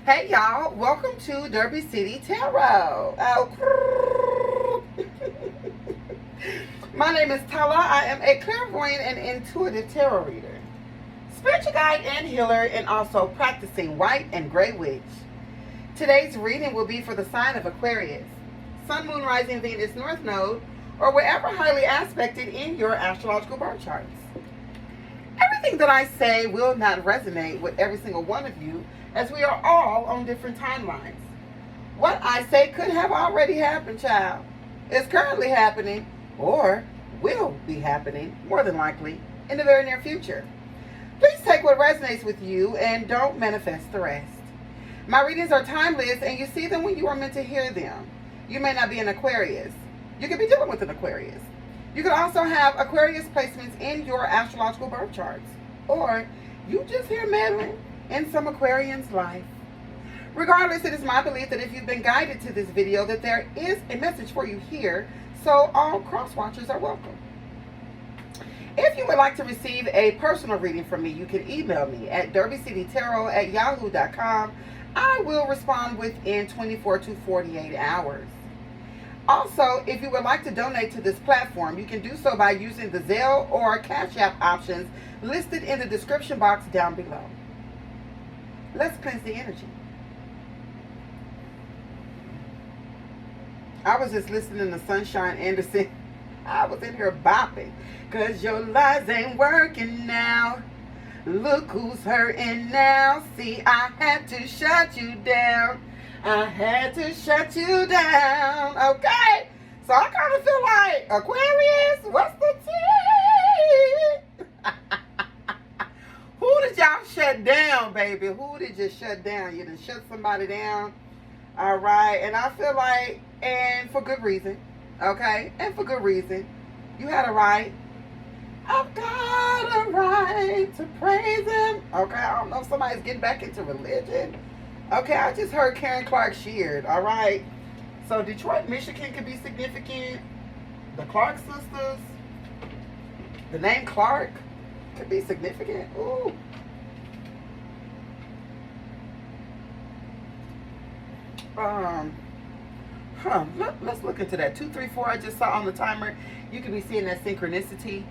Hey y'all, welcome to Derby City Tarot. My name is Tala. I am a clairvoyant and intuitive tarot reader, spiritual guide and healer, and also practicing white and gray witch. Today's reading will be for the sign of Aquarius, Sun, Moon, Rising, Venus, North Node, or wherever highly aspected in your astrological birth charts. Everything that I say will not resonate with every single one of you, as we are all on different timelines. What I say could have already happened, child. It's currently happening, or will be happening, more than likely, in the very near future. Please take what resonates with you and don't manifest the rest. My readings are timeless, and you see them when you are meant to hear them. You may not be an Aquarius. You could be dealing with an Aquarius. You could also have Aquarius placements in your astrological birth charts, or you just hear meddling in some Aquarian's life. Regardless, it is my belief that if you've been guided to this video, that there is a message for you here, so all cross watchers are welcome. If you would like to receive a personal reading from me, you can email me at DerbyCityTarot@yahoo.com. I will respond within 24 to 48 hours. Also, if you would like to donate to this platform, you can do so by using the ZELLE or CASHAPP options listed in the description box down below. Let's cleanse the energy. I was just listening to Sunshine Anderson. I was in here bopping. 'Cause your lies ain't working now. Look who's hurting now. See, I had to shut you down. I had to shut you down. Okay? So I kind of feel like, Aquarius, what's the tea? Who did y'all shut down, baby? Who did you shut down? You done shut somebody down. All right. And I feel like, and for good reason. Okay? And for good reason. You had a right. I've got a right to praise him. Okay? I don't know if somebody's getting back into religion. Okay? I just heard Karen Clark sheared. All right? So Detroit, Michigan could be significant. The Clark sisters. The name Clark could be significant. Ooh. Let's look into that. 2, 3, 4 I just saw on the timer. You could be seeing that synchronicity.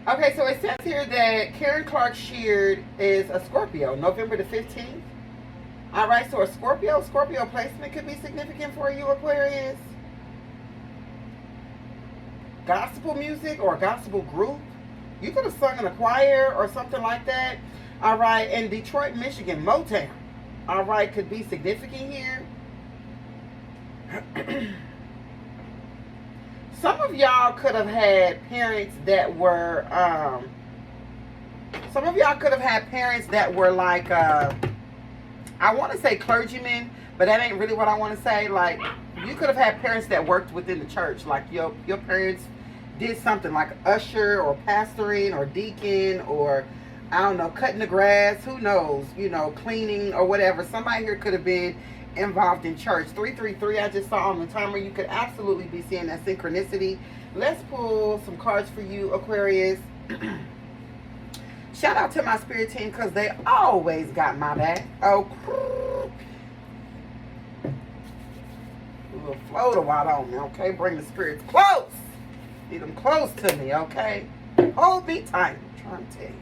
Okay, so it says here that Karen Clark sheared is a Scorpio, November the 15th. All right, so a Scorpio placement could be significant for you, Aquarius. Gospel music or a gospel group. You could have sung in a choir or something like that. All right, and Detroit, Michigan, Motown. All right, could be significant here. Some of y'all could have had parents that were, like, I want to say clergymen, but that ain't really what I want to say. Like, you could have had parents that worked within the church. Like, your parents did something like usher or pastoring or deacon or, I don't know, cutting the grass. Who knows? You know, cleaning or whatever. Somebody here could have been involved in church. 333 I just saw on the timer. You could absolutely be seeing that synchronicity. Let's pull some cards for you, Aquarius. Shout out to my spirit team because they always got my back. Oh, a little float a while on me, okay? Bring the spirits close. Need them close to me, okay? Hold me tight. I'm trying to tell you.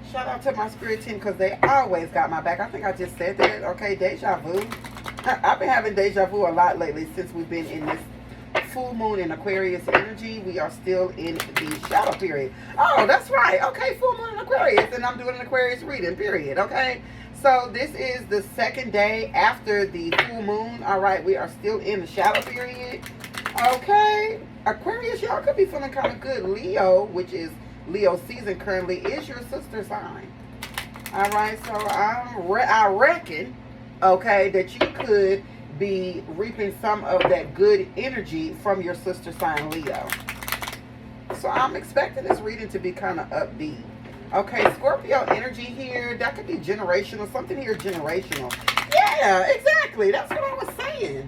Shout out to my spirit team because they always got my back. I think I just said that. Okay, deja vu. I've been having deja vu a lot lately since we've been in this full moon in Aquarius energy. We are still in the shadow period. Oh, that's right. Okay, full moon in Aquarius, and I'm doing an Aquarius reading, period. Okay, so this is the second day after the full moon. All right, we are still in the shadow period. Okay, Aquarius, y'all could be feeling kind of good. Leo, which is Leo season currently, is your sister sign. All right, so I reckon, okay, that you could be reaping some of that good energy from your sister sign, Leo. So I'm expecting this reading to be kind of upbeat. Okay, Scorpio energy here. That could be generational. Something here generational. Yeah, exactly. That's what I was saying.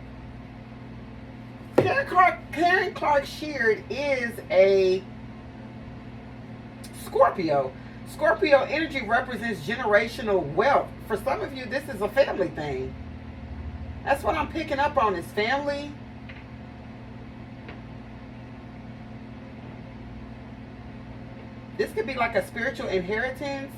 Karen Clark sheared is a Scorpio. Scorpio energy represents generational wealth. For some of you, this is a family thing. That's what I'm picking up on, is family. This could be like a spiritual inheritance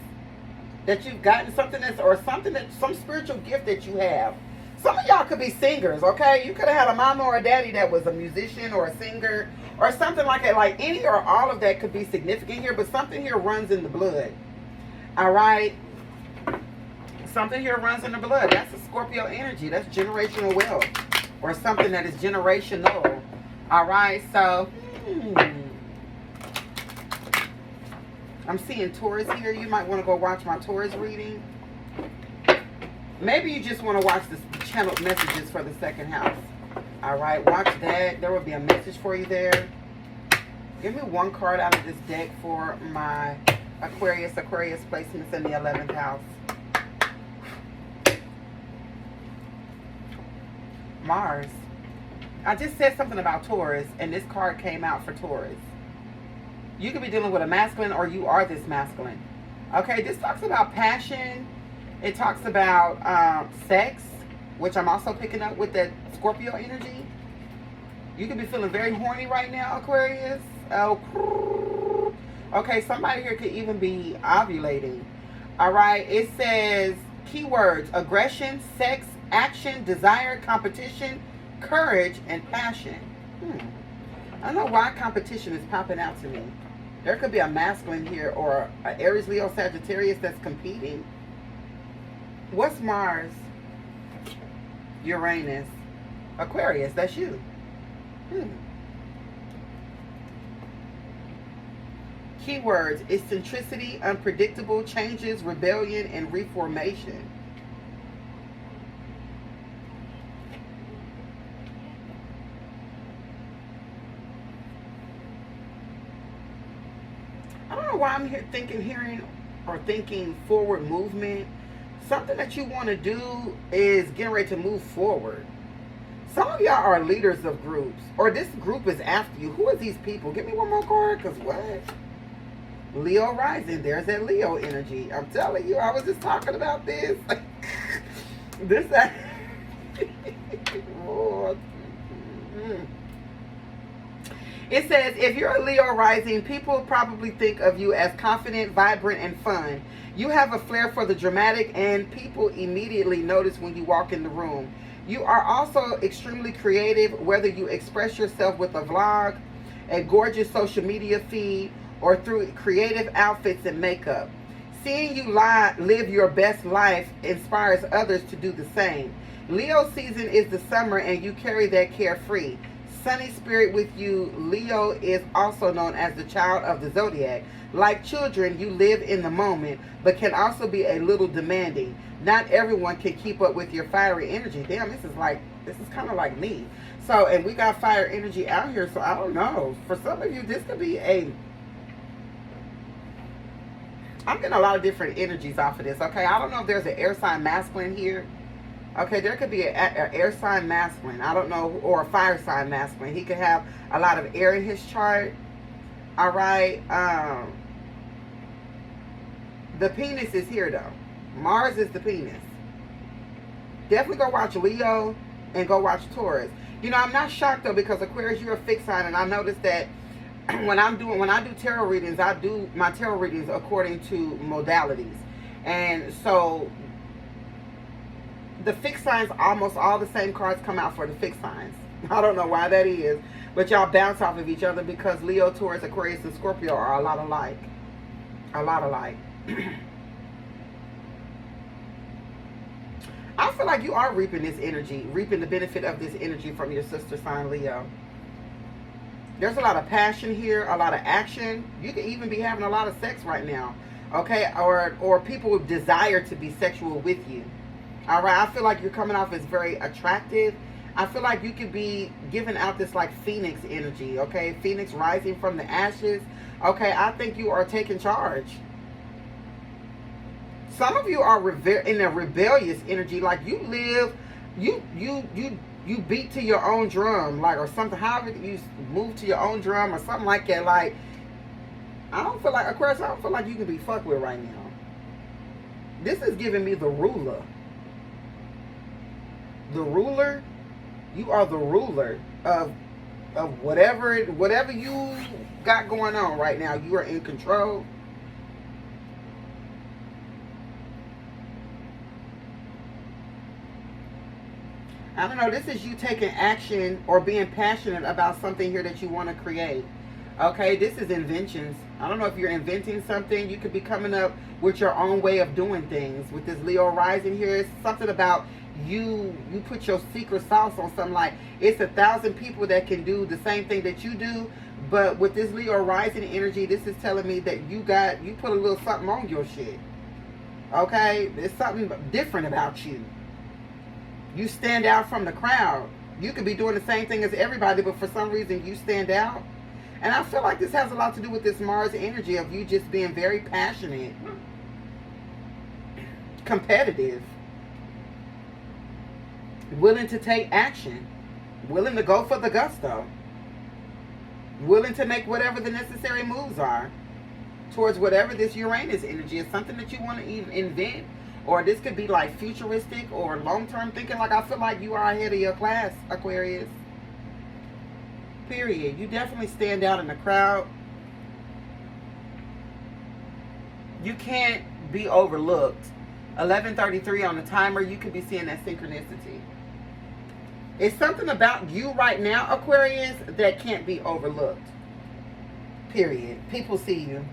that you've gotten, something that's, or something that, some spiritual gift that you have. Some of y'all could be singers, okay? You could have had a mama or a daddy that was a musician or a singer or something like that. Like any or all of that could be significant here, but something here runs in the blood. All right? Something here runs in the blood. That's a Scorpio energy. That's generational wealth or something that is generational. All right? So, I'm seeing Taurus here. You might want to go watch my Taurus reading. Maybe you just want to watch the channeled messages for the second house. All right, watch that. There will be a message for you there. Give me one card out of this deck for my Aquarius placements in the 11th house. Mars. I just said something about Taurus, and this card came out for Taurus. You could be dealing with a masculine, or you are this masculine. Okay, this talks about passion. It talks about sex, which I'm also picking up with that Scorpio energy. You could be feeling very horny right now, Aquarius. Oh, okay, somebody here could even be ovulating. All right, it says keywords: aggression, sex, action, desire, competition, courage, and passion. I don't know why competition is popping out to me. There could be a masculine here or an Aries, Leo, Sagittarius that's competing. What's Mars? Uranus. Aquarius, that's you. Keywords: eccentricity, unpredictable, changes, rebellion, and reformation. I don't know why I'm here thinking forward movement. Something that you want to do is getting ready to move forward. Some of y'all are leaders of groups, or this group is after you. Who are these people? Give me one more card, because what? Leo rising. There's that Leo energy. I'm telling you, I was just talking about this. It says, if you're a Leo rising, people probably think of you as confident, vibrant, and fun. You have a flair for the dramatic, and people immediately notice when you walk in the room. You are also extremely creative, whether you express yourself with a vlog, a gorgeous social media feed, or through creative outfits and makeup. Seeing you live your best life inspires others to do the same. Leo season is the summer, and you carry that carefree, sunny spirit with you. Leo is also known as the child of the zodiac. Like children, you live in the moment, but can also be a little demanding. Not everyone can keep up with your fiery energy. Damn, this is kind of like me. So, and we got fire energy out here, so I don't know. For some of you, this could be I'm getting a lot of different energies off of this, okay? I don't know if there's an air sign masculine here. Okay, there could be an air sign masculine. I don't know, or a fire sign masculine. He could have a lot of air in his chart. All right. The penis is here, though. Mars is the penis. Definitely go watch Leo and go watch Taurus. You know, I'm not shocked, though, because Aquarius, you're a fixed sign, and I noticed that when I do tarot readings, I do my tarot readings according to modalities. And so the fixed signs, almost all the same cards come out for the fixed signs. I don't know why that is, but y'all bounce off of each other because Leo, Taurus, Aquarius, and Scorpio are a lot alike. A lot alike. I feel like you are reaping this energy, reaping the benefit of this energy from your sister sign, Leo. There's a lot of passion here, a lot of action. You could even be having a lot of sex right now, okay? Or people desire to be sexual with you. All right, I feel like you're coming off as very attractive. I feel like you could be giving out this like Phoenix energy, okay? Phoenix rising from the ashes. Okay, I think you are taking charge. Some of you are in a rebellious energy, like you live, you beat to your own drum, like, or something, however you move to your own drum or something like that. Like, I don't feel like, Aquarius, I don't feel like you can be fucked with right now. This is giving me the ruler. The ruler, you are the ruler of whatever you got going on right now. You are in control. I don't know, this is you taking action or being passionate about something here that you want to create. Okay, this is inventions. I don't know if you're inventing something. You could be coming up with your own way of doing things. With this Leo rising here, it's something about you put your secret sauce on something. Like, it's 1,000 people that can do the same thing that you do. But with this Leo rising energy, this is telling me that you put a little something on your shit. Okay, there's something different about you. You stand out from the crowd. You could be doing the same thing as everybody, but for some reason you stand out. And I feel like this has a lot to do with this Mars energy of you just being very passionate, competitive, willing to take action, willing to go for the gusto, willing to make whatever the necessary moves are towards whatever this Uranus energy is, something that you want to even invent. Or this could be like futuristic or long-term thinking. Like, I feel like you are ahead of your class, Aquarius. Period. You definitely stand out in the crowd. You can't be overlooked. 11:33 on the timer. You could be seeing that synchronicity. It's something about you right now, Aquarius, that can't be overlooked. Period. People see you.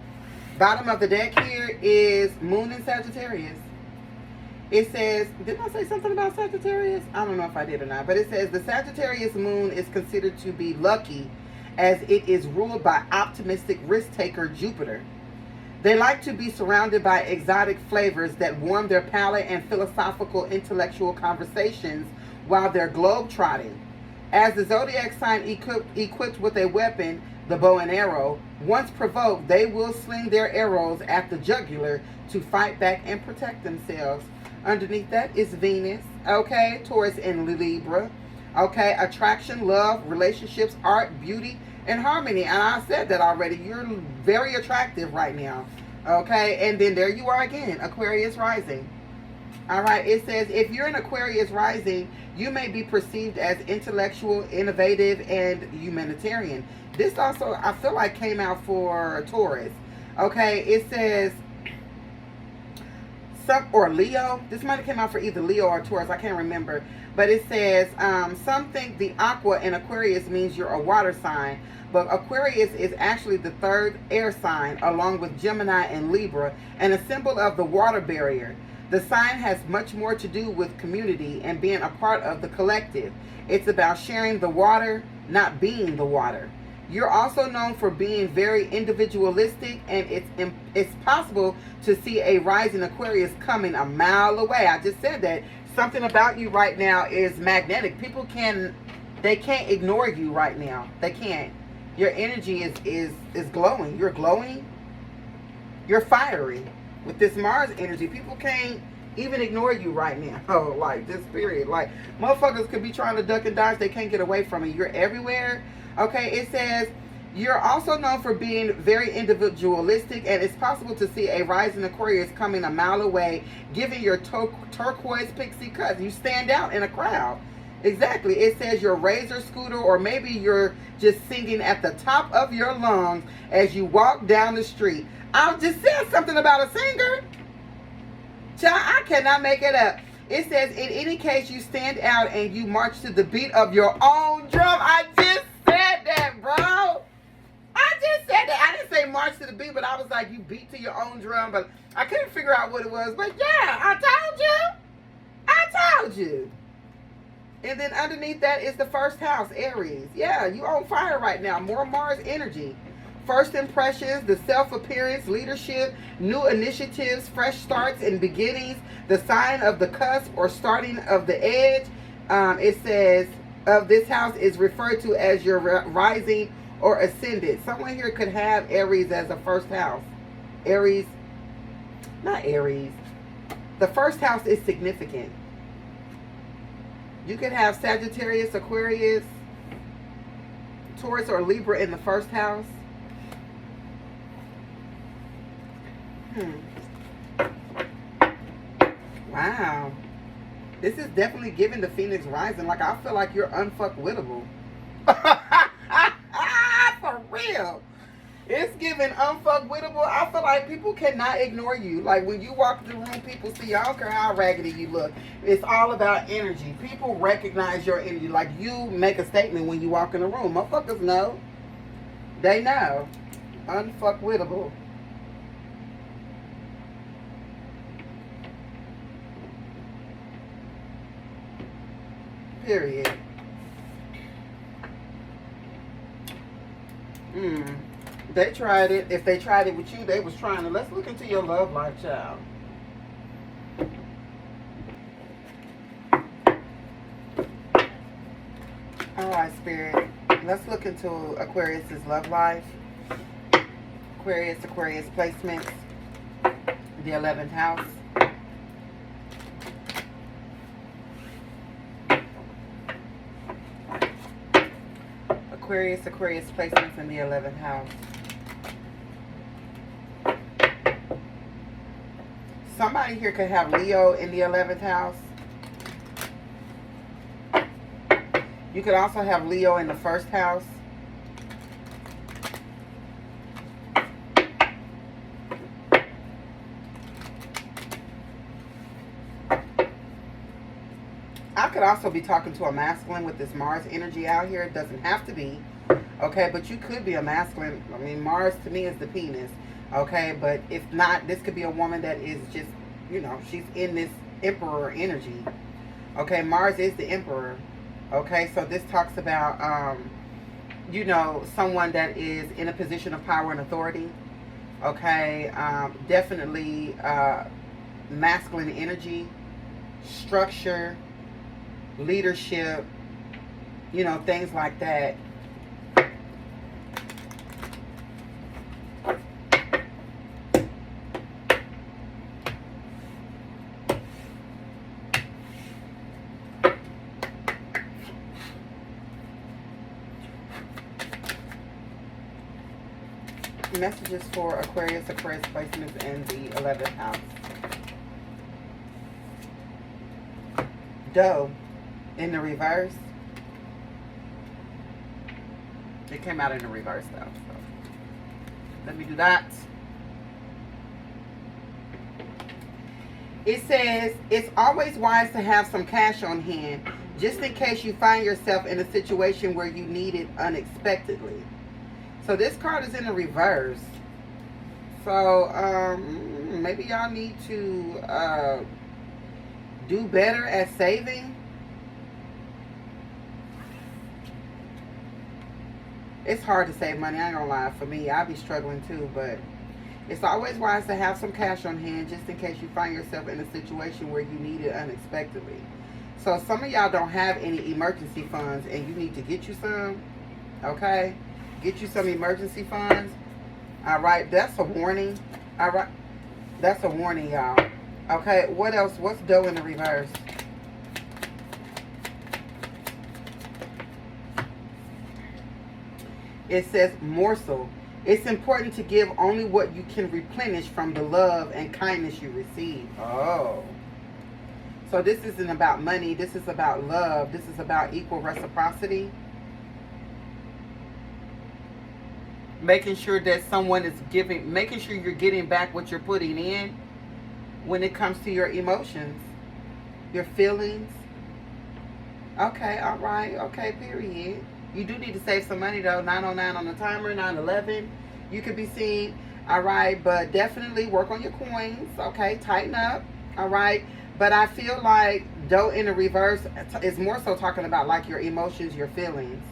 Bottom of the deck here is Moon in Sagittarius. It says, didn't I say something about Sagittarius? I don't know if I did or not. But it says the Sagittarius moon is considered to be lucky as it is ruled by optimistic risk-taker Jupiter. They like to be surrounded by exotic flavors that warm their palate and philosophical intellectual conversations while they're globe-trotting. As the zodiac sign equipped with a weapon, the bow and arrow, once provoked, they will sling their arrows at the jugular to fight back and protect themselves. Underneath that is Venus, okay, Taurus and Libra, okay, attraction, love, relationships, art, beauty, and harmony. And I said that already. You're very attractive right now, okay? And then there you are again, Aquarius rising. All right, it says if you're an Aquarius rising, you may be perceived as intellectual, innovative, and humanitarian. This also, I feel like, came out for Taurus. Okay, it says or Leo. This might have came out for either Leo or Taurus. I can't remember. But it says some think the aqua in Aquarius means you're a water sign. But Aquarius is actually the third air sign along with Gemini and Libra, and a symbol of the water barrier. The sign has much more to do with community and being a part of the collective. It's about sharing the water, not being the water. You're also known for being very individualistic, and it's possible to see a rising Aquarius coming a mile away. I just said that. Something about you right now is magnetic. People can't ignore you right now. They can't. Your energy is glowing. You're glowing. You're fiery. With this Mars energy, people can't even ignore you right now. Oh, like this period. Like, motherfuckers could be trying to duck and dodge. They can't get away from it. You're everywhere. Okay, it says you're also known for being very individualistic, and it's possible to see a rising Aquarius coming a mile away, giving your turquoise pixie cut. You stand out in a crowd. Exactly. It says you're razor scooter, or maybe you're just singing at the top of your lungs as you walk down the street. I just said something about a singer. Child, I cannot make it up. It says, in any case, you stand out and you march to the beat of your own drum. I just said that, bro. I just said that. I didn't say march to the beat, but I was like, you beat to your own drum. But I couldn't figure out what it was. But yeah, I told you. I told you. And then underneath that is the first house, Aries. Yeah, you on fire right now. More Mars energy. First impressions, the self-appearance, leadership, new initiatives, fresh starts and beginnings, the sign of the cusp or starting of the edge. It says of this house is referred to as your rising or ascendant. Someone here could have Aries as a first house. Aries, not Aries. The first house is significant. You could have Sagittarius, Aquarius, Taurus, or Libra in the first house. Wow. This is definitely giving the Phoenix rising. Like, I feel like you're unfuckwittable. For real. It's giving unfuckwittable. I feel like people cannot ignore you. Like, when you walk through the room, people see you. I don't care how raggedy you look. It's all about energy. People recognize your energy. Like, you make a statement when you walk in the room. Motherfuckers know. They know. Unfuckwittable. Period. They tried it. If they tried it with you, they was trying to. Let's look into your love life, child. Alright, Spirit. Let's look into Aquarius's love life. Aquarius placements. The 11th house. Aquarius placements in the 11th house. Somebody here could have Leo in the 11th house. You could also have Leo in the 1st house. I could also be talking to a masculine with this Mars energy out here. It doesn't have to be. Okay, but you could be a masculine. I mean, Mars to me is the penis. Okay, but if not, this could be a woman that is just, you know, she's in this emperor energy. Okay, Mars is the emperor. Okay, so this talks about, you know, someone that is in a position of power and authority. Okay, definitely masculine energy, structure, leadership, you know, things like that. Messages for Aquarius placements in the 11th house. Doe in the reverse. It came out in the reverse though. So let me do that. It says, it's always wise to have some cash on hand, just in case you find yourself in a situation where you need it unexpectedly. So this card is in the reverse. So maybe y'all need to do better at saving. It's hard to save money, I ain't gonna lie. For me, I be struggling too, but it's always wise to have some cash on hand just in case you find yourself in a situation where you need it unexpectedly. So some of y'all don't have any emergency funds and you need to get you some. Okay? Get you some emergency funds. Alright, that's a warning. Alright. That's a warning, y'all. Okay, what else? What's Doe in the reverse? It says morsel. It's important to give only what you can replenish from the love and kindness you receive. Oh. So this isn't about money. This is about love. This is about equal reciprocity. Making sure that someone is giving, making sure you're getting back what you're putting in when it comes to your emotions, your feelings. Okay, all right, okay, period. You do need to save some money though. 9:09 on the timer, 9:11. You could be seen, all right, but definitely work on your coins. Okay, tighten up, all right. But I feel like Doe in the reverse is more so talking about like your emotions, your feelings.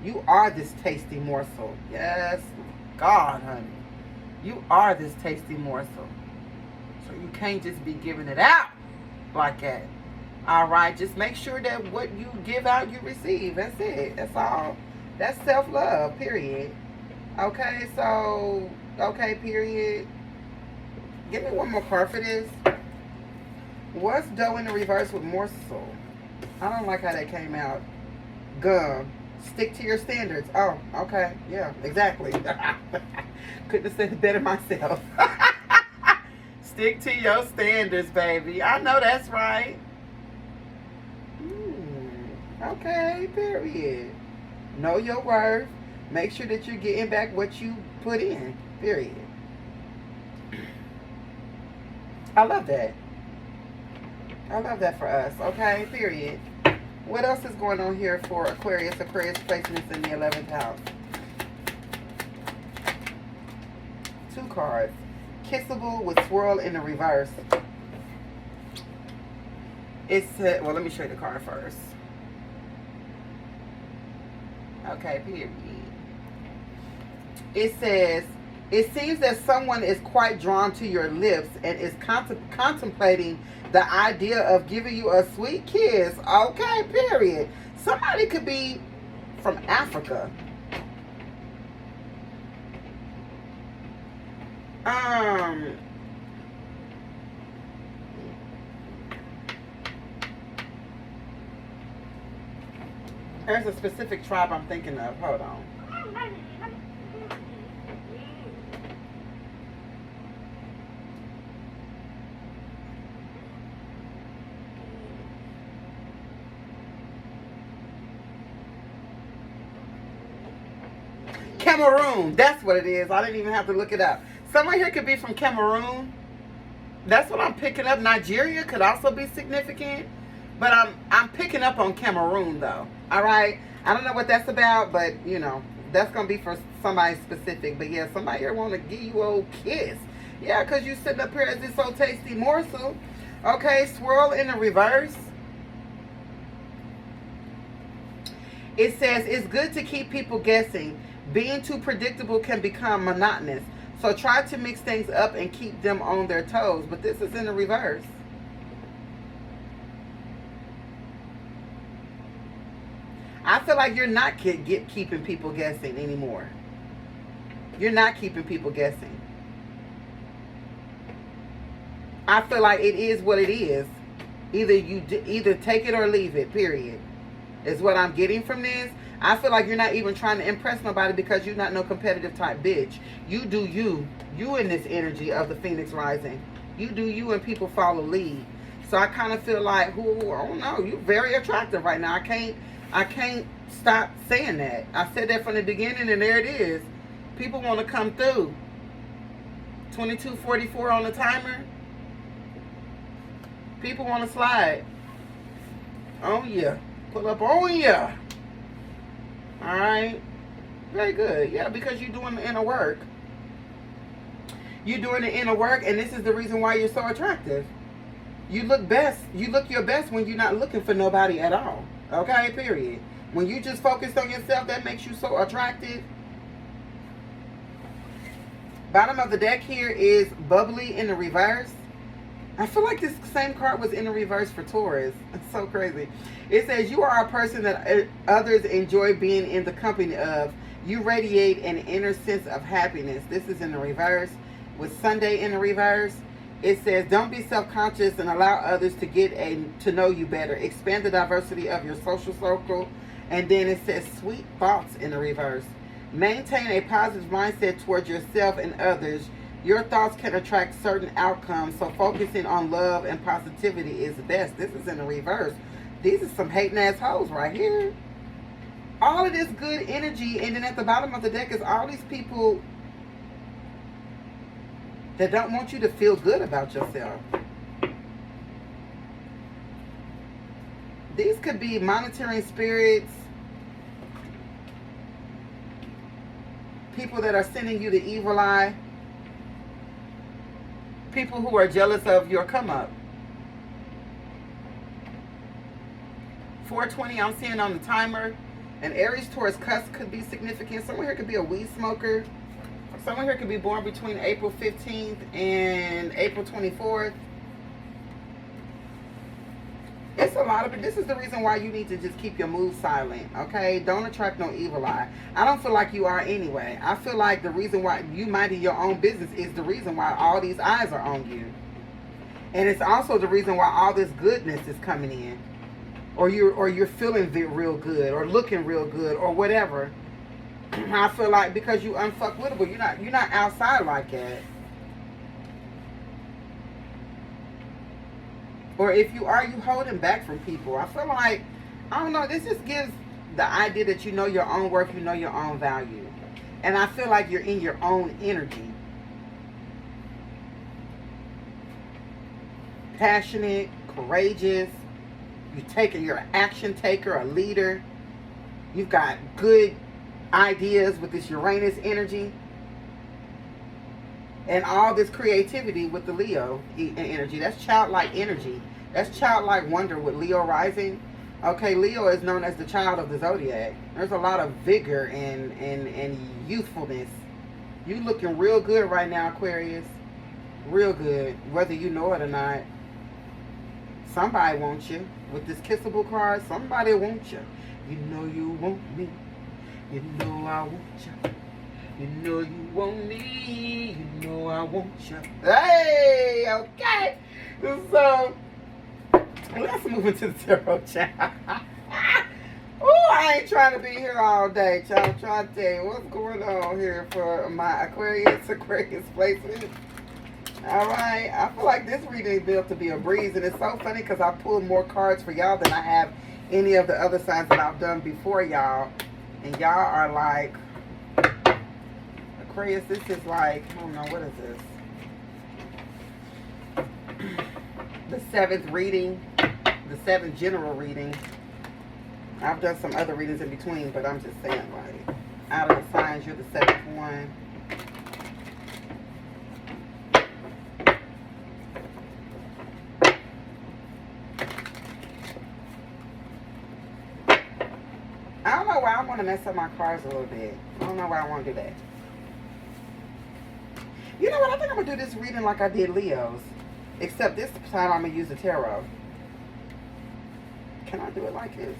You are this tasty morsel. Yes, God, honey. You are this tasty morsel. So you can't just be giving it out like that. All right, just make sure that what you give out, you receive. That's it. That's all. That's self-love, period. Okay, so, okay, period. Give me one more card for this. What's Doe in the reverse with morsel? I don't like how that came out. Gum. Stick to your standards. Oh, okay. Yeah, exactly. Couldn't have said it better myself. Stick to your standards, baby. I know that's right. Okay, period. Know your worth. Make sure that you're getting back what you put in, period. I love that. I love that for us, okay, period. What else is going on here for Aquarius? Aquarius placements in the 11th house. 2 cards. Kissable with swirl in the reverse. It said, well, let me show you the card first. Okay, period. It says, it seems that someone is quite drawn to your lips and is contemplating the idea of giving you a sweet kiss. Okay, period. Somebody could be from Africa. There's a specific tribe I'm thinking of. Hold on. Cameroon. That's what it is. I didn't even have to look it up. Someone here could be from Cameroon. That's what I'm picking up. Nigeria could also be significant. But I'm picking up on Cameroon, though. All right? I don't know what that's about, but, you know, that's going to be for somebody specific. But, yeah, somebody here want to give you a old kiss. Yeah, because you sitting up here as this so tasty morsel. Okay, swirl in the reverse. It says, it's good to keep people guessing. Being too predictable can become monotonous. So try to mix things up and keep them on their toes. But this is in the reverse. I feel like you're not keeping people guessing anymore. You're not keeping people guessing. I feel like it is what it is. Either take it or leave it, period. Is what I'm getting from this. I feel like you're not even trying to impress nobody because you're not no competitive type bitch. You do you. You in this energy of the Phoenix rising. You do you and people follow lead. So I kind of feel like, I don't know, you're very attractive right now. I can't stop saying that. I said that from the beginning and there it is. People want to come through. 2244 on the timer. People want to slide. Oh yeah. Pull up on ya. Alright. Very good. Yeah, because you're doing the inner work. You're doing the inner work, and this is the reason why you're so attractive. You look best. You look your best when you're not looking for nobody at all. Okay, period. When you just focus on yourself, that makes you so attractive. Bottom of the deck here is bubbly in the reverse. I feel like this same card was in the reverse for Taurus. It's so crazy. It says, you are a person that others enjoy being in the company of. You radiate an inner sense of happiness. This is in the reverse. With Sunday in the reverse, it says, don't be self-conscious and allow others to get to know you better. Expand the diversity of your social circle. And then it says, sweet thoughts in the reverse. Maintain a positive mindset towards yourself and others. Your thoughts can attract certain outcomes, so focusing on love and positivity is best. This is in the reverse. These are some hating ass hoes right here. All of this good energy, and then at the bottom of the deck is all these people that don't want you to feel good about yourself. These could be monitoring spirits, people that are sending you the evil eye, people who are jealous of your come up. 420 I'm seeing on the timer. An Aries Taurus cusp could be significant. Someone here could be a weed smoker. Someone here could be born between April 15th and April 24th. It's a lot of it. This is the reason why you need to just keep your moves silent, okay? Don't attract no evil eye. I don't feel like you are anyway. I feel like the reason why you minding your own business is the reason why all these eyes are on you. And it's also the reason why all this goodness is coming in. Or you're feeling real good or looking real good or whatever. I feel like because you unfuckwittable, you're not outside like that. Or if you are, you holding back from people. I feel like, I don't know, this just gives the idea that you know your own worth, you know your own value. And I feel like you're in your own energy. Passionate, courageous. You're an action taker, a leader. You've got good ideas with this Uranus energy. And all this creativity with the Leo energy. That's childlike energy. That's childlike wonder with Leo rising. Okay, Leo is known as the child of the zodiac. There's a lot of vigor and youthfulness. You looking real good right now, Aquarius. Real good, whether you know it or not. Somebody wants you. With this kissable card, somebody wants you. You know you want me. You know I want you. You know you want me. You know I want you. Hey, okay. So, let's move into the tarot chat. Oh, I ain't trying to be here all day, child. I'm trying to tell you what's going on here for my Aquarius placement. Alright, I feel like this reading is built to be a breeze, and it's so funny because I pulled more cards for y'all than I have any of the other signs that I've done before y'all. And y'all are like, Aquarius, this is like, I don't know, what is this? The seventh reading, the seventh general reading. I've done some other readings in between, but I'm just saying, like, out of the signs, you're the seventh one. I don't know why I want to mess up my cards a little bit. I don't know why I want to do that. You know what? I think I'm going to do this reading like I did Leo's. Except this time I'm going to use the tarot. Can I do it like this?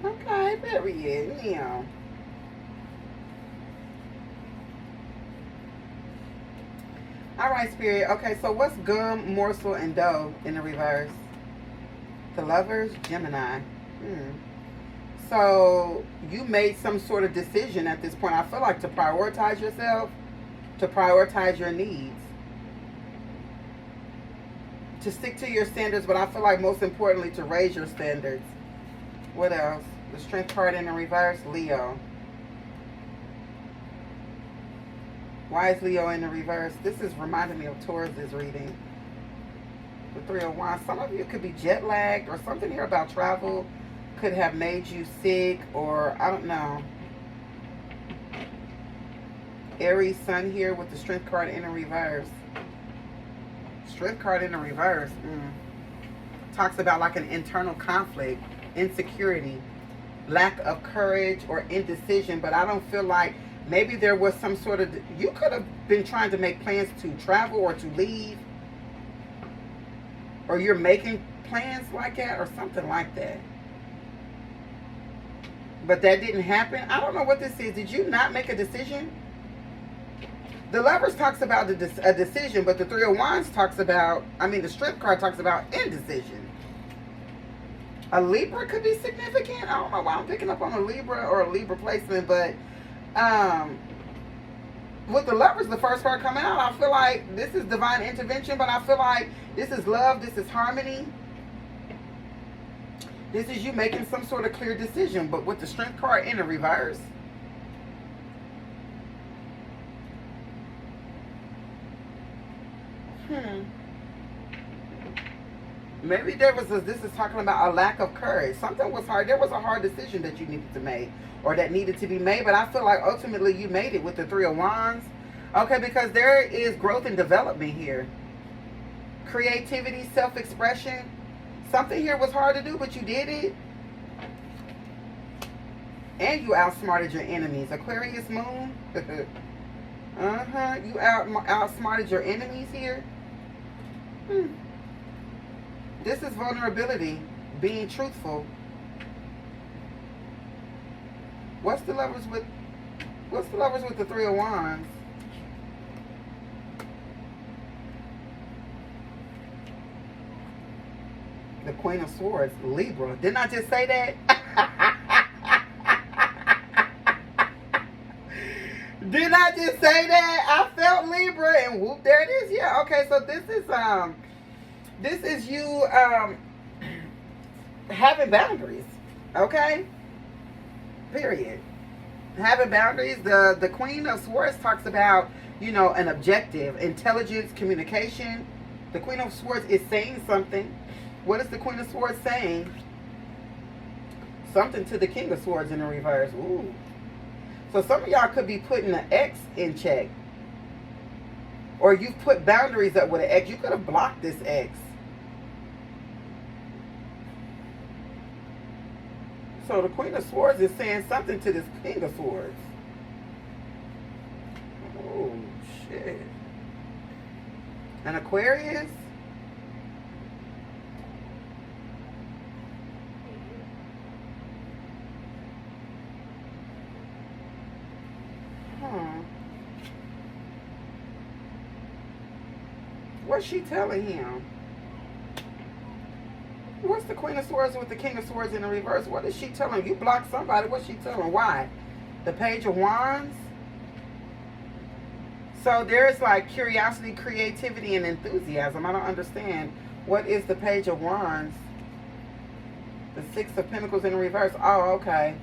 Okay, period. Leo. Alright, Spirit. Okay, so what's gum, morsel, and dough in the reverse? The Lovers, Gemini. So you made some sort of decision at this point. I feel like to prioritize yourself, to prioritize your needs, to stick to your standards, but I feel like most importantly to raise your standards. What else? The Strength card in the reverse, Leo. Why is Leo in the reverse? This is reminding me of Taurus's reading. The Three of Wands. Some of you could be jet lagged, or something here about travel could have made you sick, or I don't know. Aries Sun here with the Strength card in the reverse. Strength card in the reverse talks about like an internal conflict, insecurity, lack of courage, or indecision. But I don't feel like, maybe there was some sort of, you could have been trying to make plans to travel or to leave, or you're making plans like that or something like that. But that didn't happen. I don't know what this is. Did you not make a decision? The Lovers talks about a decision, but the Three of Wands talks about, the Strength card talks about indecision. A Libra could be significant. I don't know why I'm picking up on a Libra or a Libra placement, but with the Lovers, the first card coming out, I feel like this is divine intervention, but I feel like this is love, this is harmony. This is you making some sort of clear decision, but with the Strength card in the reverse. Maybe there was this is talking about a lack of courage. Something was hard. There was a hard decision that you needed to make, or that needed to be made, but I feel like ultimately you made it with the Three of Wands. Okay, because there is growth and development here. Creativity, self-expression. Something here was hard to do, but you did it. And you outsmarted your enemies. Aquarius Moon. You outsmarted your enemies here. This is vulnerability. Being truthful. What's the Lovers with the Three of Wands? The Queen of Swords, Libra. Didn't I just say that? Didn't I just say that? I felt Libra, and whoop, there it is. Yeah, okay, so this is This is you having boundaries, okay? Period. Having boundaries. The Queen of Swords talks about, you know, an objective, intelligence, communication. The Queen of Swords is saying something. What is the Queen of Swords saying? Something to the King of Swords in the reverse. Ooh. So some of y'all could be putting an ex in check. Or you've put boundaries up with an ex. You could have blocked this ex. So the Queen of Swords is saying something to this King of Swords. Oh, shit. An Aquarius? What's she telling him? What's the Queen of Swords with the King of Swords in the reverse? What is she telling him? You blocked somebody. What's she telling him? Why? The Page of Wands? So there's like curiosity, creativity, and enthusiasm. I don't understand. What is the Page of Wands? The Six of Pentacles in the reverse. Oh, okay.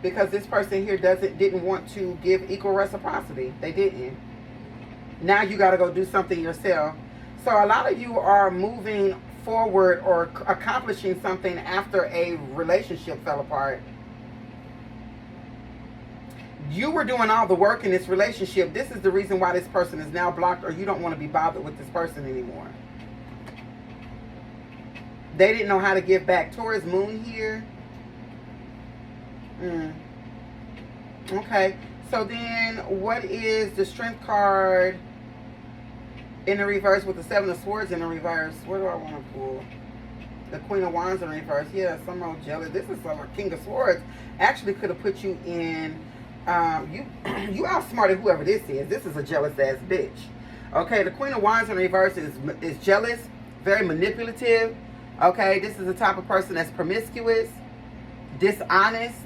Because this person here didn't want to give equal reciprocity. They didn't. Now you got to go do something yourself. So a lot of you are moving forward or accomplishing something after a relationship fell apart. You were doing all the work in this relationship. This is the reason why this person is now blocked, or you don't want to be bothered with this person anymore. They didn't know how to give back. Taurus moon here. Okay. So then what is the Strength card in the reverse with the Seven of Swords in the reverse? What do I want to pull? The Queen of Wands in reverse. Yeah, some old jealous. This is a King of Swords. Actually could have put you in... you outsmarted whoever this is. This is a jealous ass bitch. Okay, the Queen of Wands in reverse is jealous, very manipulative. Okay, this is the type of person that's promiscuous, dishonest.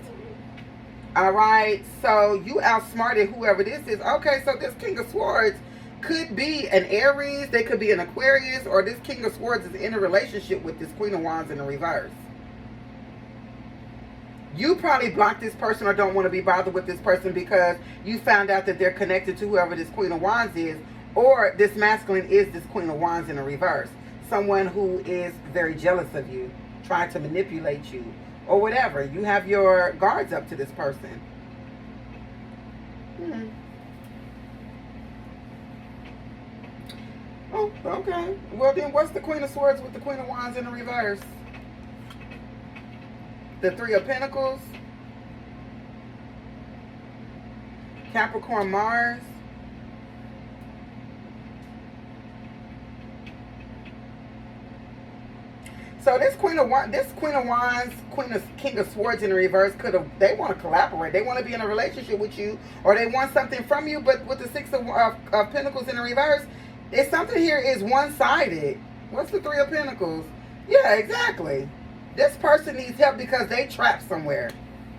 All right, so you outsmarted whoever this is. Okay, so this King of Swords could be an Aries, they could be an Aquarius, or this King of Swords is in a relationship with this Queen of Wands in the reverse. You probably blocked this person or don't want to be bothered with this person because you found out that they're connected to whoever this Queen of Wands is, or this masculine is this Queen of Wands in the reverse. Someone who is very jealous of you, trying to manipulate you, or whatever. You have your guards up to this person. Oh, okay. Well, then what's the Queen of Swords with the Queen of Wands in the reverse? The Three of Pentacles. Capricorn Mars. So this Queen of Wands, King of Swords in the reverse could have, they want to collaborate. They want to be in a relationship with you, or they want something from you, but with the Six of Pentacles in the reverse, it's something here is one-sided. What's the Three of Pentacles? Yeah, exactly. This person needs help because they trapped somewhere.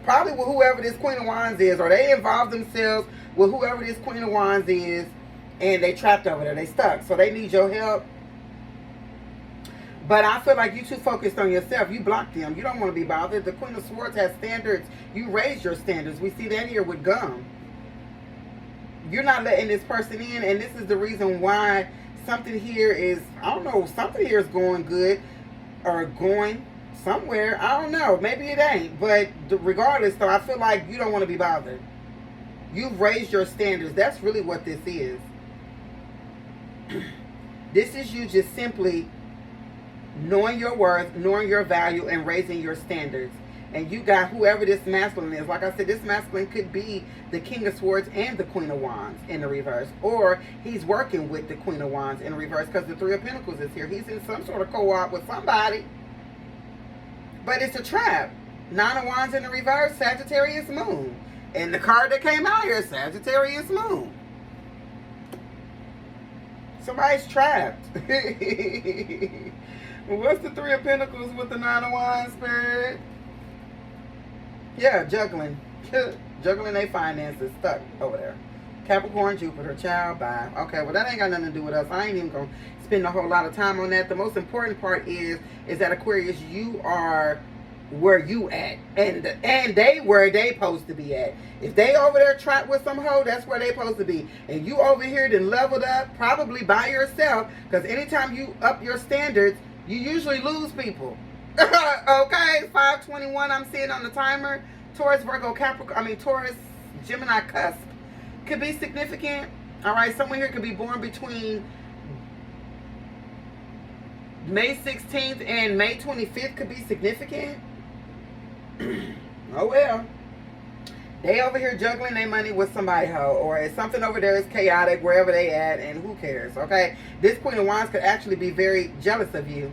Probably with whoever this Queen of Wands is, or they involved themselves with whoever this Queen of Wands is, and they trapped over there. They stuck. So they need your help. But I feel like you too focused on yourself. You blocked them. You don't want to be bothered. The Queen of Swords has standards. You raise your standards. We see that here with gum. You're not letting this person in, and this is the reason why something here is, I don't know, something here is going good or going somewhere. I don't know. Maybe it ain't. But regardless, though, I feel like you don't want to be bothered. You've raised your standards. That's really what this is. This is you just simply knowing your worth, knowing your value, and raising your standards. And you got whoever this masculine is. Like I said, this masculine could be the King of Swords and the Queen of Wands in the reverse. Or he's working with the Queen of Wands in the reverse because the Three of Pentacles is here. He's in some sort of co-op with somebody. But it's a trap. Nine of Wands in the reverse, Sagittarius moon. And the card that came out here, Sagittarius moon. Somebody's trapped. What's the Three of Pentacles with the Nine of Wands, Spirit? Yeah, juggling. Juggling their finances, stuck over there. Capricorn, Jupiter, child, bye. Okay, well, that ain't got nothing to do with us. I ain't even going to spend a whole lot of time on that. The most important part is that Aquarius, you are where you at. And they where they supposed to be at. If they over there trapped with some hoe, that's where they supposed to be. And you over here then leveled up, probably by yourself. Because anytime you up your standards, you usually lose people. Okay, 5:21 I'm seeing on the timer. Taurus, Virgo, Capricorn, Taurus, Gemini cusp could be significant. All right, someone here could be born between May 16th and May 25th could be significant. Oh well. They over here juggling their money with somebody, hoe, or something over there is chaotic wherever they at, and who cares, okay? This Queen of Wands could actually be very jealous of you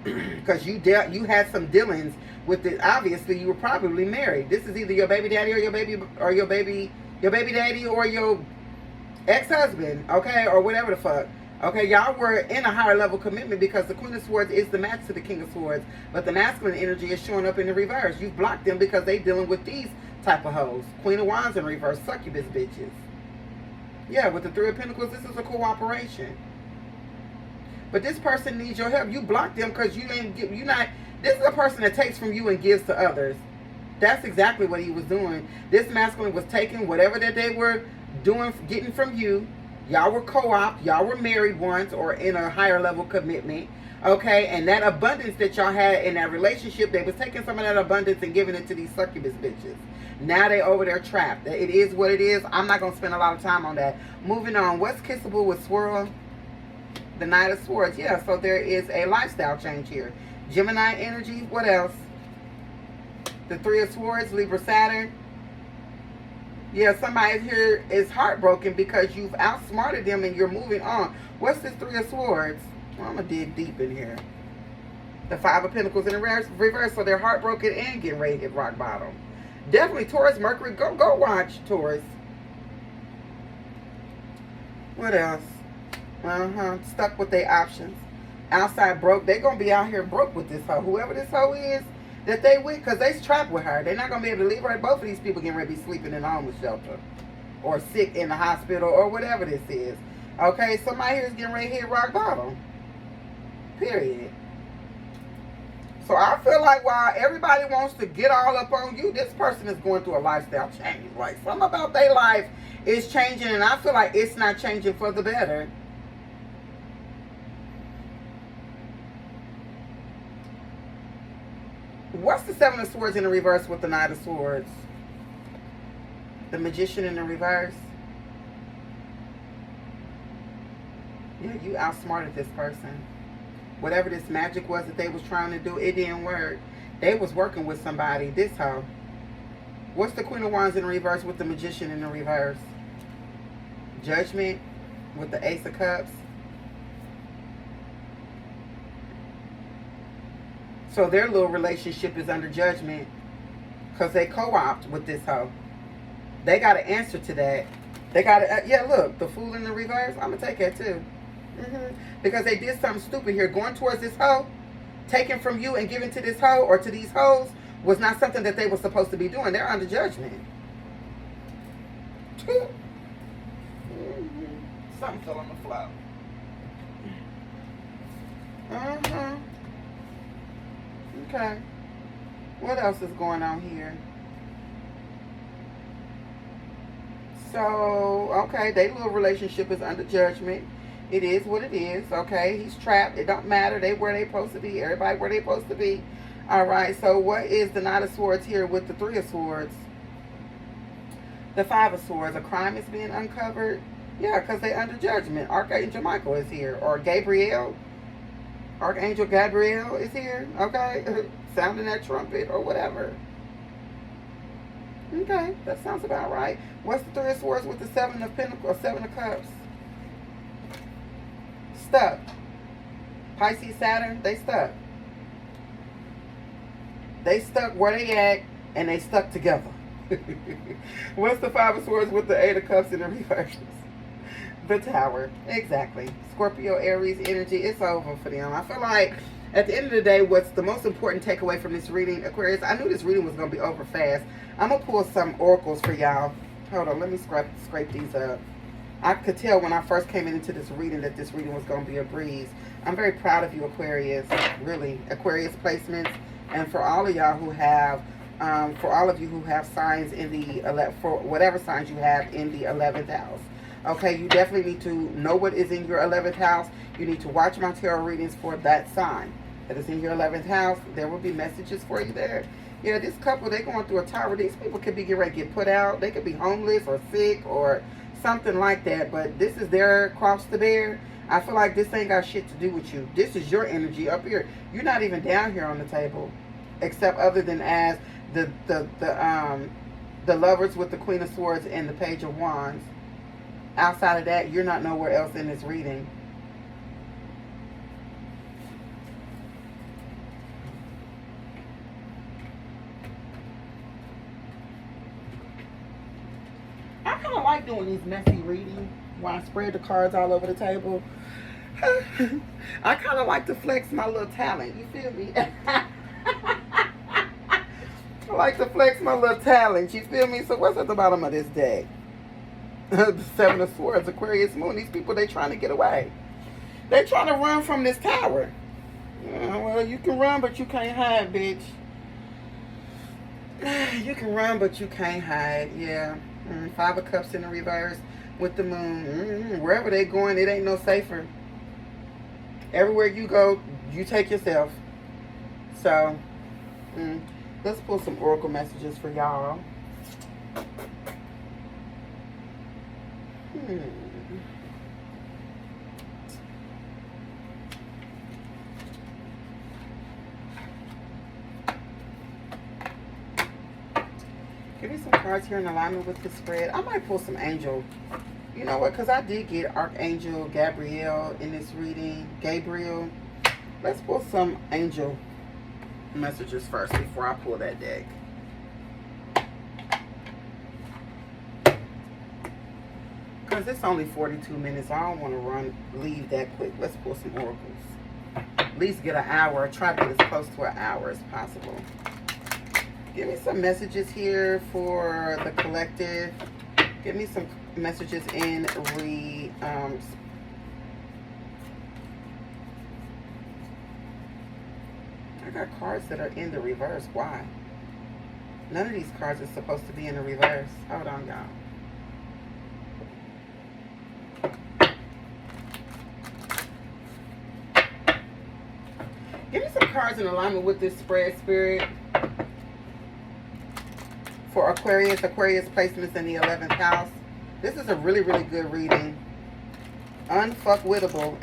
because you had some dealings with it. Obviously, you were probably married. This is either your baby daddy or your baby daddy or your ex-husband, okay, or whatever the fuck. Okay, y'all were in a higher level commitment because the Queen of Swords is the match to the King of Swords, but the masculine energy is showing up in the reverse. You've blocked them because they dealing with these type of hoes. Queen of Wands in reverse, succubus bitches. Yeah, with the Three of Pentacles, this is a cooperation. But this person needs your help. You blocked them because you not. This is a person that takes from you and gives to others. That's exactly what he was doing. This masculine was taking whatever that they were doing, getting from you. Y'all were co-op, y'all were married once or in a higher level commitment, okay? And that abundance that y'all had in that relationship, they was taking some of that abundance and giving it to these succubus bitches. Now they over there trapped. It is what it is. I'm not going to spend a lot of time on that. Moving on, what's kissable with Swirl? The Knight of Swords. Yeah, so there is a lifestyle change here. Gemini energy, what else? The Three of Swords, Libra, Saturn. Yeah, somebody here is heartbroken because you've outsmarted them and you're moving on. What's this Three of Swords? Well, I'm going to dig deep in here. The Five of Pentacles in the reverse, so they're heartbroken and getting ready to hit rock bottom. Definitely Taurus, Mercury. Go watch Taurus. What else? Stuck with their options. Outside broke. They're going to be out here broke with this hoe. Whoever this hoe is that they with, because they trapped with her. They're not going to be able to leave her. Both of these people getting ready to be sleeping in a homeless shelter or sick in the hospital or whatever this is. Okay, somebody here is getting ready to hit rock bottom. Period. So I feel like while everybody wants to get all up on you, this person is going through a lifestyle change. Like something about their life is changing, and I feel like it's not changing for the better. What's the Seven of Swords in the reverse with the Knight of Swords? The Magician in the reverse. Yeah, you outsmarted this person. Whatever this magic was that they was trying to do, it didn't work. They was working with somebody. This hoe. What's the Queen of Wands in the reverse with the Magician in the reverse? Judgment with the Ace of Cups. So their little relationship is under judgment because they co-opt with this hoe. They got to answer to that. They got to, yeah, look, the Fool in the reverse, I'm going to take that too. Because they did something stupid here. Going towards this hoe, taking from you and giving to this hoe or to these hoes was not something that they were supposed to be doing. They're under judgment. Something fell on the floor. Okay. What else is going on here? So, okay, their little relationship is under judgment. It is what it is, okay? He's trapped. It don't matter. They where they supposed to be. Everybody where they supposed to be. All right, so what is the Knight of Swords here with the Three of Swords? The Five of Swords. A crime is being uncovered. Yeah, because they under judgment. Archangel Michael is here. Or Gabriel. Archangel Gabriel is here. Okay? Sounding that trumpet or whatever. Okay, that sounds about right. What's the Three of Swords with the Seven of Pentacles or Seven of Cups? Stuck. Pisces, Saturn, they stuck. They stuck where they at, and they stuck together. What's the Five of Swords with the Eight of Cups in the reverse? The Tower. Exactly. Scorpio, Aries energy, it's over for them. I feel like at the end of the day, what's the most important takeaway from this reading, Aquarius, I knew this reading was going to be over fast. I'm going to pull some oracles for y'all. Hold on, let me scrape these up. I could tell when I first came into this reading that this reading was going to be a breeze. I'm very proud of you, Aquarius. Really, Aquarius placements, and for all of y'all who have, for all of you who have signs in the for whatever signs you have in the 11th house. Okay, you definitely need to know what is in your 11th house. You need to watch my tarot readings for that sign that is in your 11th house. There will be messages for you there. Yeah, this couple, they're going through a tower. These people could be getting ready to get put out. They could be homeless or sick or something like that. But this is their cross to bear. I feel like this ain't got shit to do with you. This is your energy up here. You're not even down here on the table, except other than as the lovers with the Queen of Swords and the Page of Wands. Outside of that, you're not nowhere else in this reading. I kind of like doing these messy readings while I spread the cards all over the table. I kind of like to flex my little talent. You feel me? I like to flex my little talent. You feel me? So what's at the bottom of this deck? The Seven of Swords, Aquarius Moon. These people, they trying to get away. They trying to run from this tower. Well, you can run, but you can't hide, bitch. You can run, but you can't hide. Yeah. Five of Cups in the reverse with the moon. Wherever they going, it ain't no safer. Everywhere you go, you take yourself. So, let's pull some oracle messages for y'all. Give me some cards here in alignment with the spread. I might pull some angel. You know what? Because I did get Archangel Gabriel in this reading. Gabriel. Let's pull some angel messages first before I pull that deck. Because it's only 42 minutes. I don't want to leave that quick. Let's pull some oracles. At least get an hour. Try to get as close to an hour as possible. Give me some messages here for the collective. Give me some messages in I got cards that are in the reverse. Why? None of these cards are supposed to be in the reverse. Hold on, y'all. Give me some cards in alignment with this spread, Spirit. For Aquarius placements in the 11th house. This is a really, really good reading. Unfuckwittable,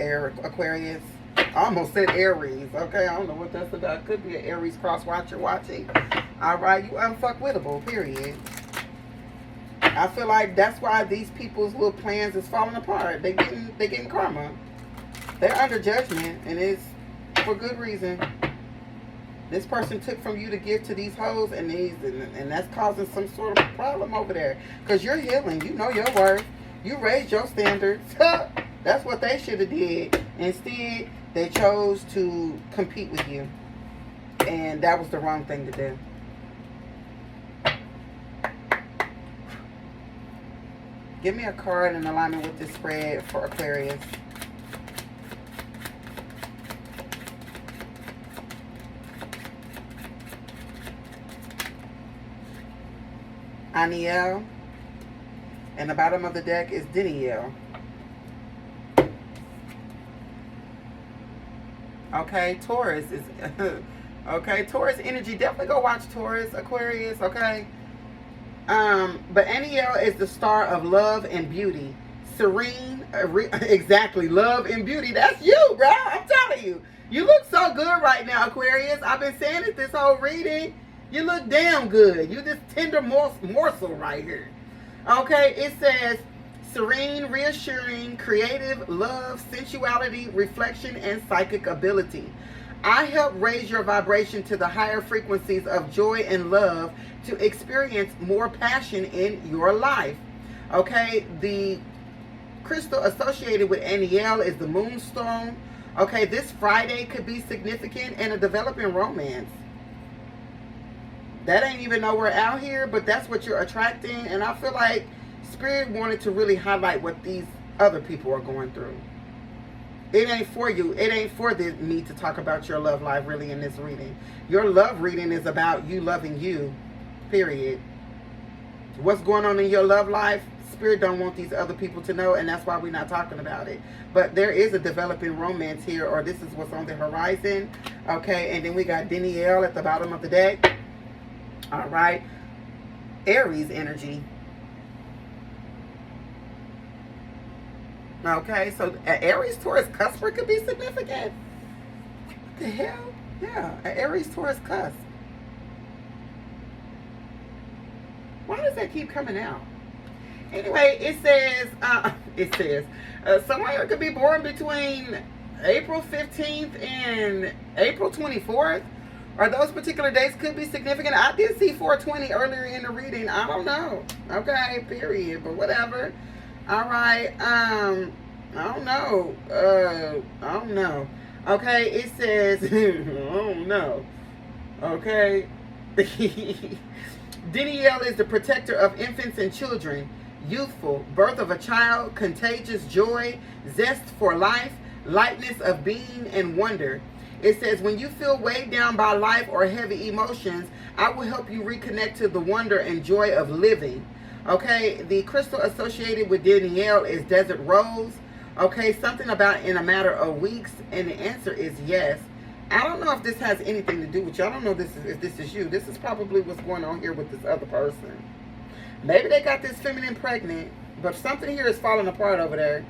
Aquarius. I almost said Aries. Okay, I don't know what that's about. Could be an Aries cross watcher watching. Alright, you unfuckwittable, period. I feel like that's why these people's little plans is falling apart. They getting karma. They're under judgment, and it's for good reason. This person took from you to give to these hoes, and that's causing some sort of problem over there. Because you're healing. You know your worth. You raised your standards. That's what they should have did. Instead, they chose to compete with you. And that was the wrong thing to do. Give me a card in alignment with this spread for Aquarius. Aniel, and the bottom of the deck is Danielle. Okay, Taurus is okay. Taurus energy. Definitely go watch Taurus, Aquarius. Okay. But Aniel is the star of love and beauty, serene. Exactly, love and beauty. That's you, bro. I'm telling you. You look so good right now, Aquarius. I've been saying it this whole reading. You look damn good. You this tender morsel right here. Okay, it says serene, reassuring, creative, love, sensuality, reflection, and psychic ability. I help raise your vibration to the higher frequencies of joy and love to experience more passion in your life. Okay, the crystal associated with Aniel is the moonstone. Okay, this Friday could be significant in a developing romance. That ain't even nowhere out here, but that's what you're attracting. And I feel like Spirit wanted to really highlight what these other people are going through. It ain't for you. It ain't for me to talk about your love life really in this reading. Your love reading is about you loving you, period. What's going on in your love life, Spirit don't want these other people to know, and that's why we're not talking about it. But there is a developing romance here, or this is what's on the horizon. Okay, and then we got Danielle at the bottom of the deck. All right. Aries energy. Okay, so an Aries Taurus cusp could be significant. What the hell? Yeah, an Aries Taurus cusp. Why does that keep coming out? Anyway, it says, someone could be born between April 15th and April 24th. Or those particular dates could be significant. I did see 420 earlier in the reading. I don't know. Okay, period. But whatever. All right. I don't know. I don't know. Okay, it says, I don't know. Okay. Danielle is the protector of infants and children. Youthful, birth of a child, contagious joy, zest for life, lightness of being, and wonder. It says, when you feel weighed down by life or heavy emotions, I will help you reconnect to the wonder and joy of living. Okay, the crystal associated with Danielle is desert rose. Okay, something about in a matter of weeks, and the answer is yes. I don't know if this has anything to do with you. I don't know if this is you. This is probably what's going on here with this other person. Maybe they got this feminine pregnant, but something here is falling apart over there.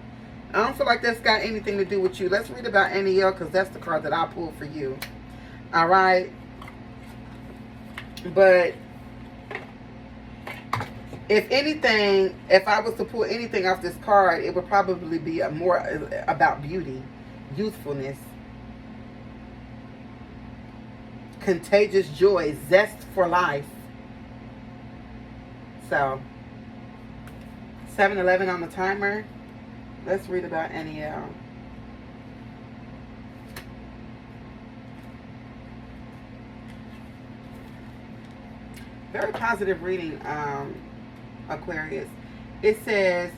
I don't feel like that's got anything to do with you. Let's read about Danielle, because that's the card that I pulled for you. All right. But if anything, if I was to pull anything off this card, it would probably be more about beauty, youthfulness, contagious joy, zest for life. So, 7-11 on the timer. Let's read about Danielle. Very positive reading, Aquarius. It says,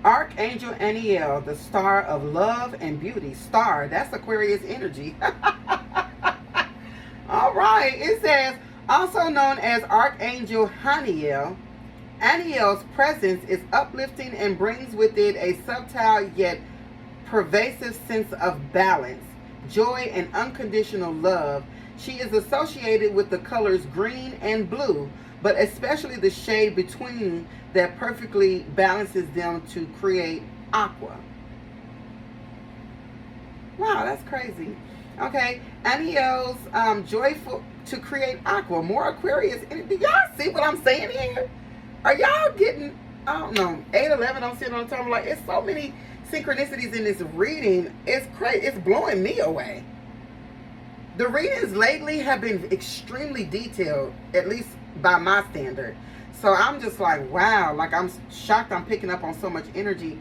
Archangel Danielle, the star of love and beauty. Star, that's Aquarius energy. All right. It says, also known as Archangel Danielle, Danielle's presence is uplifting and brings with it a subtle yet pervasive sense of balance, joy, and unconditional love. She is associated with the colors green and blue, but especially the shade between that perfectly balances them to create aqua. Wow, that's crazy. Okay, Danielle's joyful to create aqua. More Aquarius. Do y'all see what I'm saying here? Are y'all getting, I don't know, 8-11, I'm sitting on the time, like, it's so many synchronicities in this reading. It's crazy. It's blowing me away. The readings lately have been extremely detailed, at least by my standard. So I'm just like, wow, like I'm shocked I'm picking up on so much energy.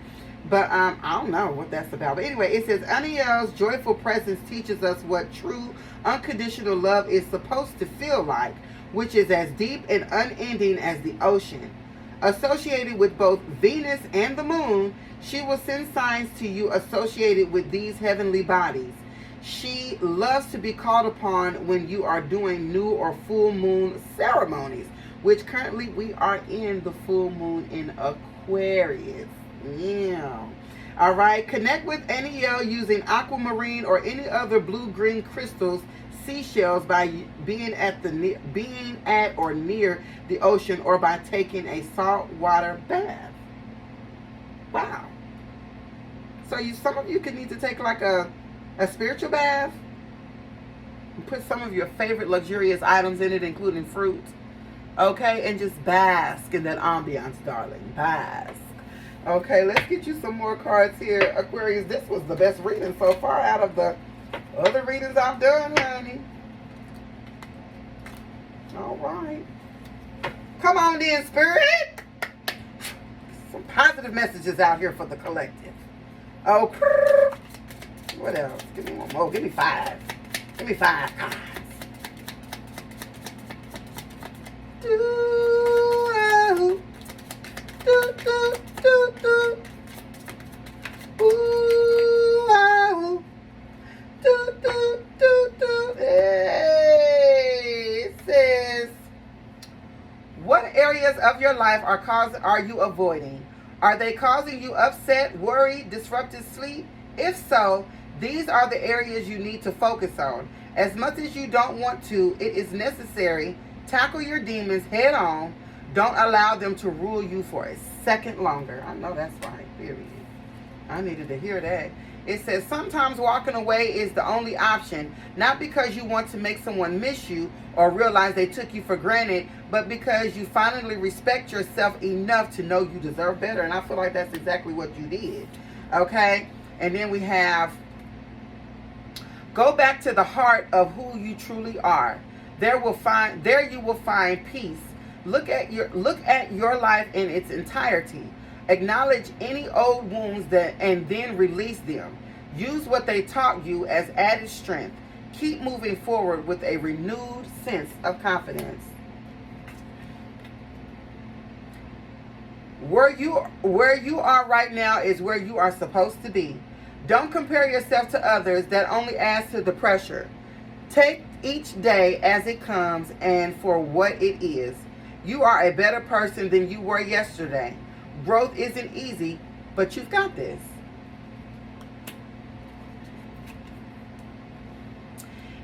But I don't know what that's about. But anyway, it says, Danielle's joyful presence teaches us what true unconditional love is supposed to feel like, which is as deep and unending as the ocean. Associated with both Venus and the moon, she will send signs to you associated with these heavenly bodies. She loves to be called upon when you are doing new or full moon ceremonies, which currently we are in the full moon in Aquarius. Yeah. All right. Connect with Danielle using aquamarine or any other blue-green crystals, seashells, by being at or near the ocean, or by taking a saltwater bath. Wow. So some of you could need to take like a spiritual bath. And put some of your favorite luxurious items in it, including fruit. Okay, and just bask in that ambiance, darling. Bask. Okay, let's get you some more cards here, Aquarius. This was the best reading so far out of the other readings I've done, honey. All right. Come on then, Spirit. Some positive messages out here for the collective. Oh, what else? Give me one more. Give me 5. Give me 5 cards. Do, do, do, do. Ooh, ah, do, do, do, do. Hey, it says, what areas of your life are you avoiding? Are they causing you upset, worry, disrupted sleep? If so, these are the areas you need to focus on. As much as you don't want to, it is necessary. Tackle your demons head on. Don't allow them to rule you for a second longer. I know that's right, period. I needed to hear that. It says, sometimes walking away is the only option, not because you want to make someone miss you or realize they took you for granted, but because you finally respect yourself enough to know you deserve better. And I feel like that's exactly what you did. Okay? And then we have, go back to the heart of who you truly are. There you will find peace. Look at your life in its entirety. Acknowledge any old wounds and then release them. Use what they taught you as added strength. Keep moving forward with a renewed sense of confidence. Where you are right now is where you are supposed to be. Don't compare yourself to others. That only adds to the pressure. Take each day as it comes and for what it is. You are a better person than you were yesterday. Growth isn't easy, but you've got this.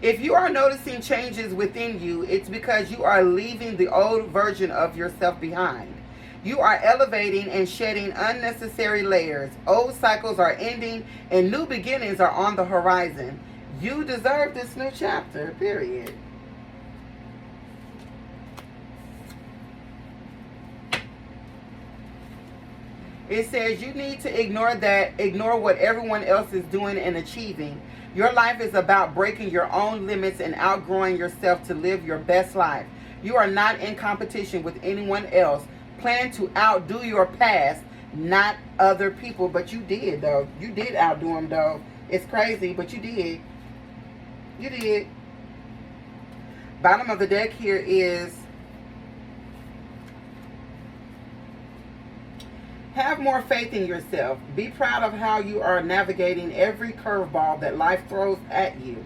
If you are noticing changes within you, it's because you are leaving the old version of yourself behind. You are elevating and shedding unnecessary layers. Old cycles are ending and new beginnings are on the horizon. You deserve this new chapter, period. It says you need to ignore what everyone else is doing and achieving. Your life is about breaking your own limits and outgrowing yourself to live your best life. You are not in competition with anyone else. Plan to outdo your past, not other people. But you did, though. You did outdo them, though. It's crazy, but you did. You did. Bottom of the deck here is, have more faith in yourself. Be proud of how you are navigating every curveball that life throws at you.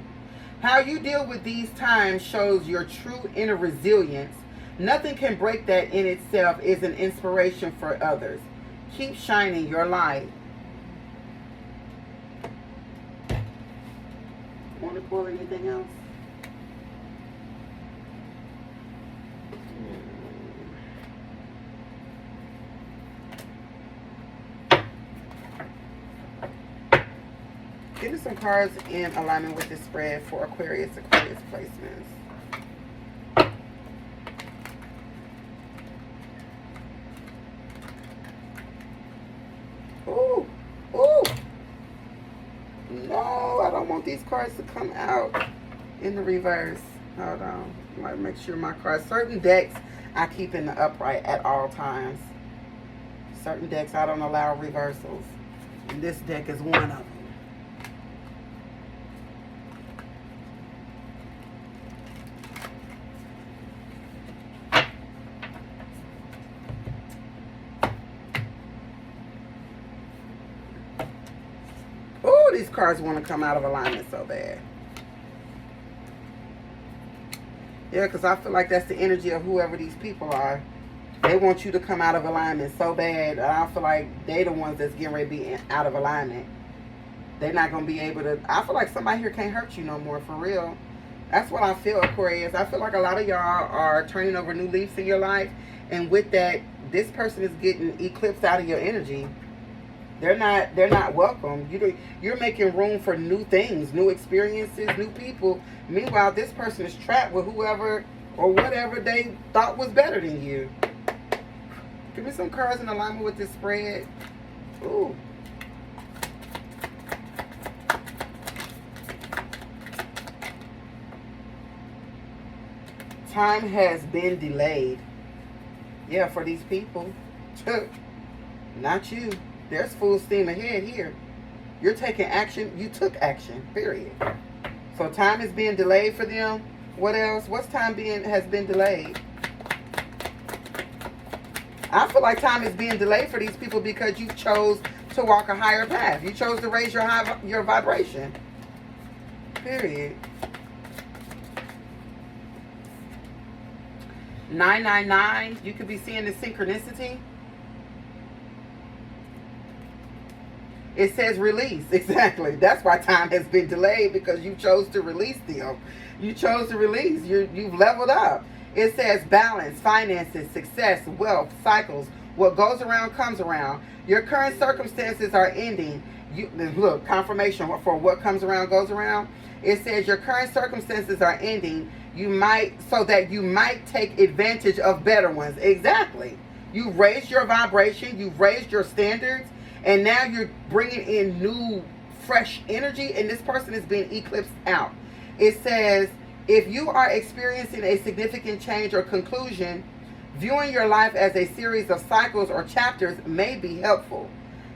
How you deal with these times shows your true inner resilience. Nothing can break that in itself is an inspiration for others. Keep shining your light. Want to pull anything else? Give me some cards in alignment with this spread for Aquarius placements. Ooh, ooh. No, I don't want these cards to come out in the reverse. Hold on. I might make sure my cards, certain decks I keep in the upright at all times. Certain decks I don't allow reversals. And this deck is one of them. These cards want to come out of alignment so bad. Yeah, because I feel like that's the energy of whoever these people are. They want you to come out of alignment so bad. I feel like they the ones that's getting ready to be out of alignment. They're not going to be able to. I feel like somebody here can't hurt you no more, for real. That's what I feel, Aquarius. I feel like a lot of y'all are turning over new leaves in your life. And with that, this person is getting eclipsed out of your energy. They're not welcome. You're making room for new things, new experiences, new people. Meanwhile, this person is trapped with whoever or whatever they thought was better than you. Give me some cards in alignment with this spread. Ooh. Time has been delayed. Yeah, for these people. Not you. There's full steam ahead here. You're taking action. You took action, period. So time is being delayed for them. What else? What's time has been delayed? I feel like time is being delayed for these people because you chose to walk a higher path. You chose to raise your vibration. Period. 999, you could be seeing the synchronicity. It says release. Exactly. That's why time has been delayed, because you chose to release them. You chose to release. You've leveled up. It says balance, finances, success, wealth, cycles. What goes around comes around. Your current circumstances are ending. Look, confirmation for what comes around goes around. It says your current circumstances are ending. So that you might take advantage of better ones. Exactly. You've raised your vibration. You've raised your standards. And now you're bringing in new, fresh energy. And this person is being eclipsed out. It says, if you are experiencing a significant change or conclusion, viewing your life as a series of cycles or chapters may be helpful.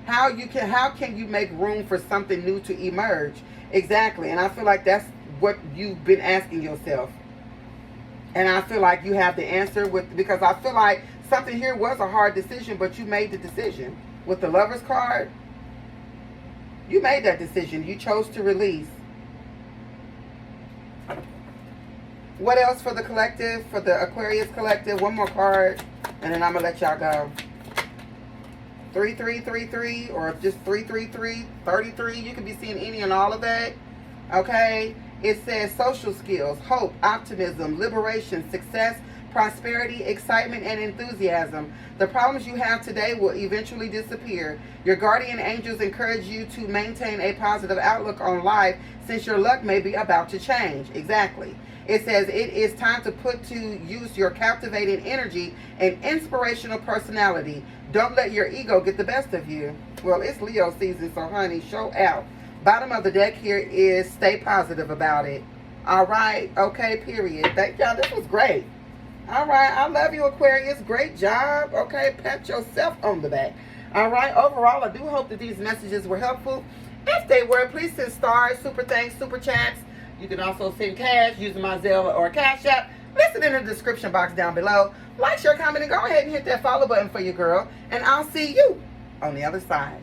How can you make room for something new to emerge? Exactly. And I feel like that's what you've been asking yourself. And I feel like you have the answer because I feel like something here was a hard decision, but you made the decision. With the Lover's card, you made that decision. You chose to release. What else for the collective, for the Aquarius collective? One more card, and then I'm going to let y'all go. 3333 or just 333, 33. You could be seeing any and all of that. Okay? It says social skills, hope, optimism, liberation, success, prosperity, excitement, and enthusiasm. The problems you have today will eventually disappear. Your guardian angels encourage you to maintain a positive outlook on life, since your luck may be about to change. Exactly. It says it is time to put to use your captivating energy and inspirational personality. Don't let your ego get the best of you. Well, it's Leo season, so honey, show out. Bottom of the deck here is stay positive about it. All right. Okay, period. Thank y'all. This was great. All right. I love you, Aquarius. Great job. Okay. Pat yourself on the back. All right. Overall, I do hope that these messages were helpful. If they were, please send stars, super thanks, super chats. You can also send cash using my ZELLE or CASHAPP. Listen in the description box down below. Like, share, comment, and go ahead and hit that follow button for your girl. And I'll see you on the other side.